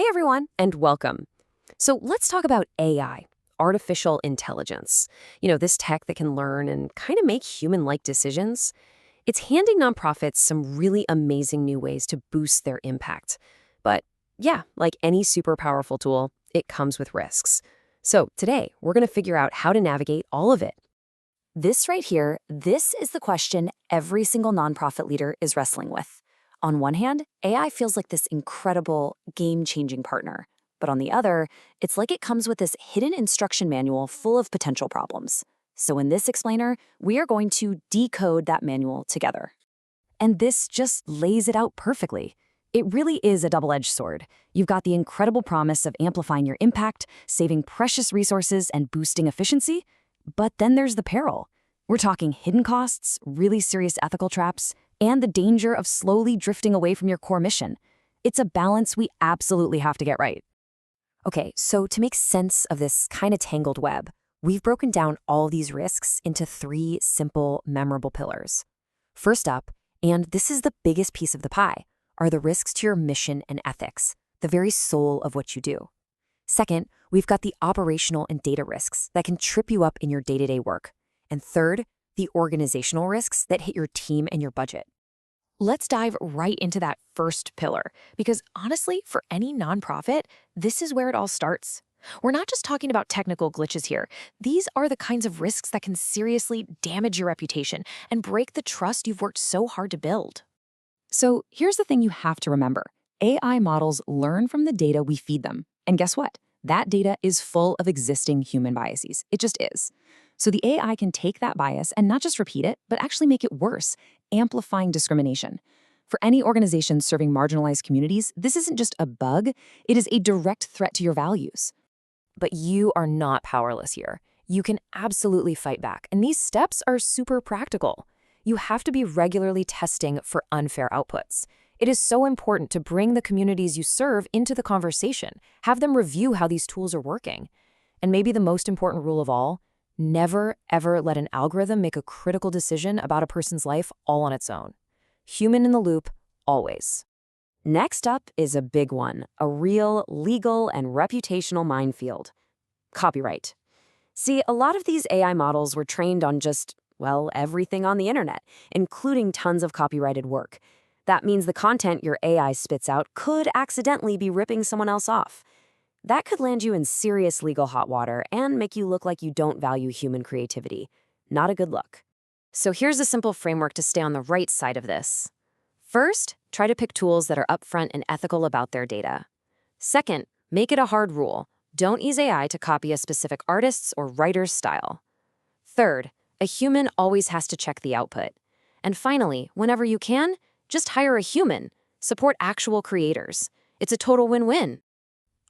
Hey everyone, and welcome. So let's talk about AI, artificial intelligence. This tech that can learn and kind of make human-like decisions. It's handing nonprofits some really amazing new ways to boost their impact. But yeah, like any super powerful tool, it comes with risks. So today, we're going to figure out how to navigate all of it. This right here, this is the question every single nonprofit leader is wrestling with. On one hand, AI feels like this incredible, game-changing partner. But on the other, it's like it comes with this hidden instruction manual full of potential problems. So in this explainer, we are going to decode that manual together. And this just lays it out perfectly. It really is a double-edged sword. You've got the incredible promise of amplifying your impact, saving precious resources, and boosting efficiency. But then there's the peril. We're talking hidden costs, really serious ethical traps, and the danger of slowly drifting away from your core mission. It's a balance we absolutely have to get right. Okay, so to make sense of this kind of tangled web, we've broken down all these risks into 3 simple, memorable pillars. First up, and this is the biggest piece of the pie, are the risks to your mission and ethics, the very soul of what you do. Second, we've got the operational and data risks that can trip you up in your day-to-day work. And third, the organizational risks that hit your team and your budget. Let's dive right into that first pillar, because honestly, for any nonprofit, this is where it all starts. We're not just talking about technical glitches here. These are the kinds of risks that can seriously damage your reputation and break the trust you've worked so hard to build. So here's the thing you have to remember. AI models learn from the data we feed them. And guess what? That data is full of existing human biases. It just is. So the AI can take that bias and not just repeat it, but actually make it worse, amplifying discrimination. For any organization serving marginalized communities, this isn't just a bug, it is a direct threat to your values. But you are not powerless here. You can absolutely fight back, and these steps are super practical. You have to be regularly testing for unfair outputs. It is so important to bring the communities you serve into the conversation, have them review how these tools are working. And maybe the most important rule of all, never, ever let an algorithm make a critical decision about a person's life all on its own. Human in the loop, always. Next up is a big one, a real legal and reputational minefield. Copyright. See, a lot of these AI models were trained on just, well, everything on the internet, including tons of copyrighted work. That means the content your AI spits out could accidentally be ripping someone else off. That could land you in serious legal hot water and make you look like you don't value human creativity. Not a good look. So here's a simple framework to stay on the right side of this. First, try to pick tools that are upfront and ethical about their data. Second, make it a hard rule. Don't use AI to copy a specific artist's or writer's style. Third, a human always has to check the output. And finally, whenever you can, just hire a human. Support actual creators. It's a total win-win.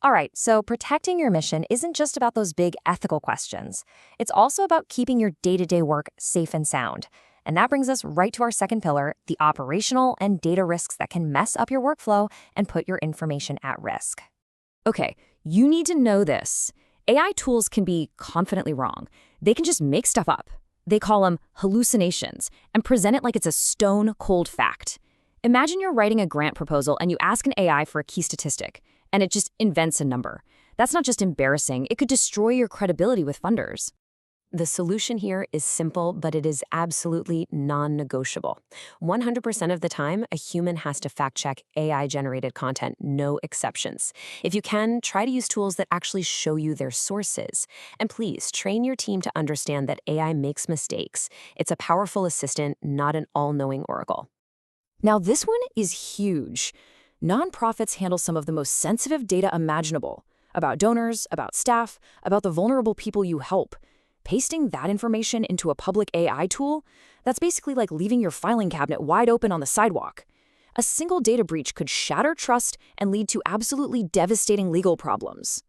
All right, so protecting your mission isn't just about those big ethical questions. It's also about keeping your day-to-day work safe and sound. And that brings us right to our second pillar, the operational and data risks that can mess up your workflow and put your information at risk. Okay, you need to know this. AI tools can be confidently wrong. They can just make stuff up. They call them hallucinations and present it like it's a stone-cold fact. Imagine you're writing a grant proposal and you ask an AI for a key statistic, and it just invents a number. That's not just embarrassing, it could destroy your credibility with funders. The solution here is simple, but it is absolutely non-negotiable. 100% of the time, a human has to fact-check AI-generated content, no exceptions. If you can, try to use tools that actually show you their sources. And please, train your team to understand that AI makes mistakes. It's a powerful assistant, not an all-knowing oracle. Now, this one is huge. Nonprofits handle some of the most sensitive data imaginable about donors, about staff, about the vulnerable people you help. Pasting that information into a public AI tool, that's basically like leaving your filing cabinet wide open on the sidewalk. A single data breach could shatter trust and lead to absolutely devastating legal problems.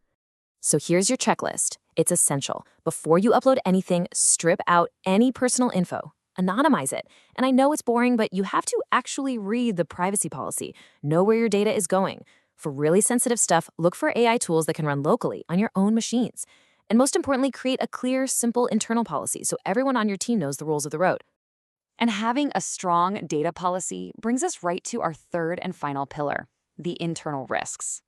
So here's your checklist. It's essential. Before you upload anything, strip out any personal info. Anonymize it. And I know it's boring, but you have to actually read the privacy policy, know where your data is going. For really sensitive stuff, look for AI tools that can run locally on your own machines. And most importantly, create a clear, simple internal policy so everyone on your team knows the rules of the road. And having a strong data policy brings us right to our third and final pillar, the internal risks.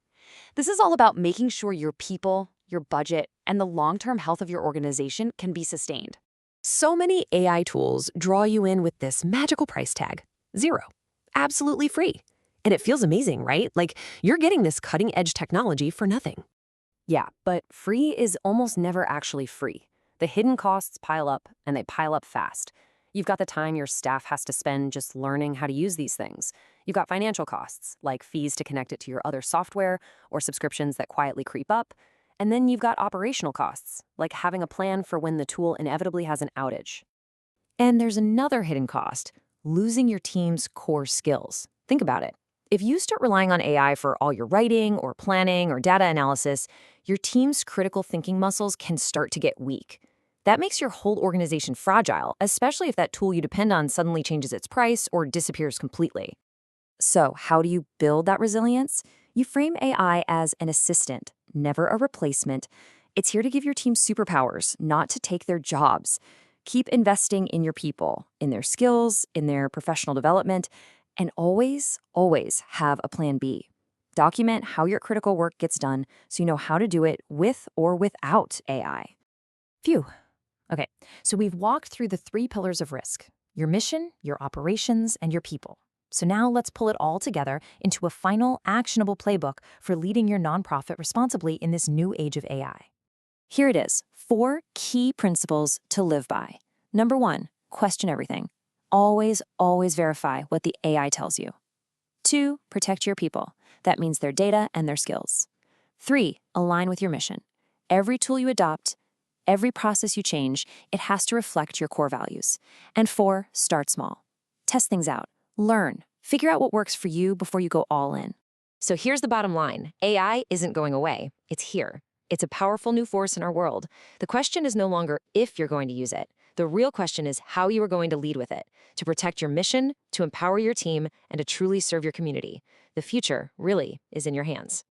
This is all about making sure your people, your budget, and the long-term health of your organization can be sustained. So many AI tools draw you in with this magical price tag, 0. Absolutely free. And it feels amazing, right? Like you're getting this cutting-edge technology for nothing. Yeah, but free is almost never actually free. The hidden costs pile up, and they pile up fast. You've got the time your staff has to spend just learning how to use these things. You've got financial costs, like fees to connect it to your other software or subscriptions that quietly creep up. And then you've got operational costs, like having a plan for when the tool inevitably has an outage. And there's another hidden cost, losing your team's core skills. Think about it. If you start relying on AI for all your writing or planning or data analysis, your team's critical thinking muscles can start to get weak. That makes your whole organization fragile, especially if that tool you depend on suddenly changes its price or disappears completely. So, how do you build that resilience? You frame AI as an assistant, never a replacement. It's here to give your team superpowers, not to take their jobs. Keep investing in your people, in their skills, in their professional development, and always, always have a plan B. Document how your critical work gets done so you know how to do it with or without AI. Phew. Okay, so we've walked through the 3 pillars of risk: your mission, your operations, and your people. So now let's pull it all together into a final actionable playbook for leading your nonprofit responsibly in this new age of AI. Here it is, 4 key principles to live by. Number 1, question everything. Always, always verify what the AI tells you. 2, protect your people. That means their data and their skills. 3, align with your mission. Every tool you adopt, every process you change, it has to reflect your core values. And 4, start small. Test things out. Learn. Figure out what works for you before you go all in. So here's the bottom line. AI isn't going away. It's here. It's a powerful new force in our world. The question is no longer if you're going to use it. The real question is how you are going to lead with it, to protect your mission, to empower your team, and to truly serve your community. The future, really, is in your hands.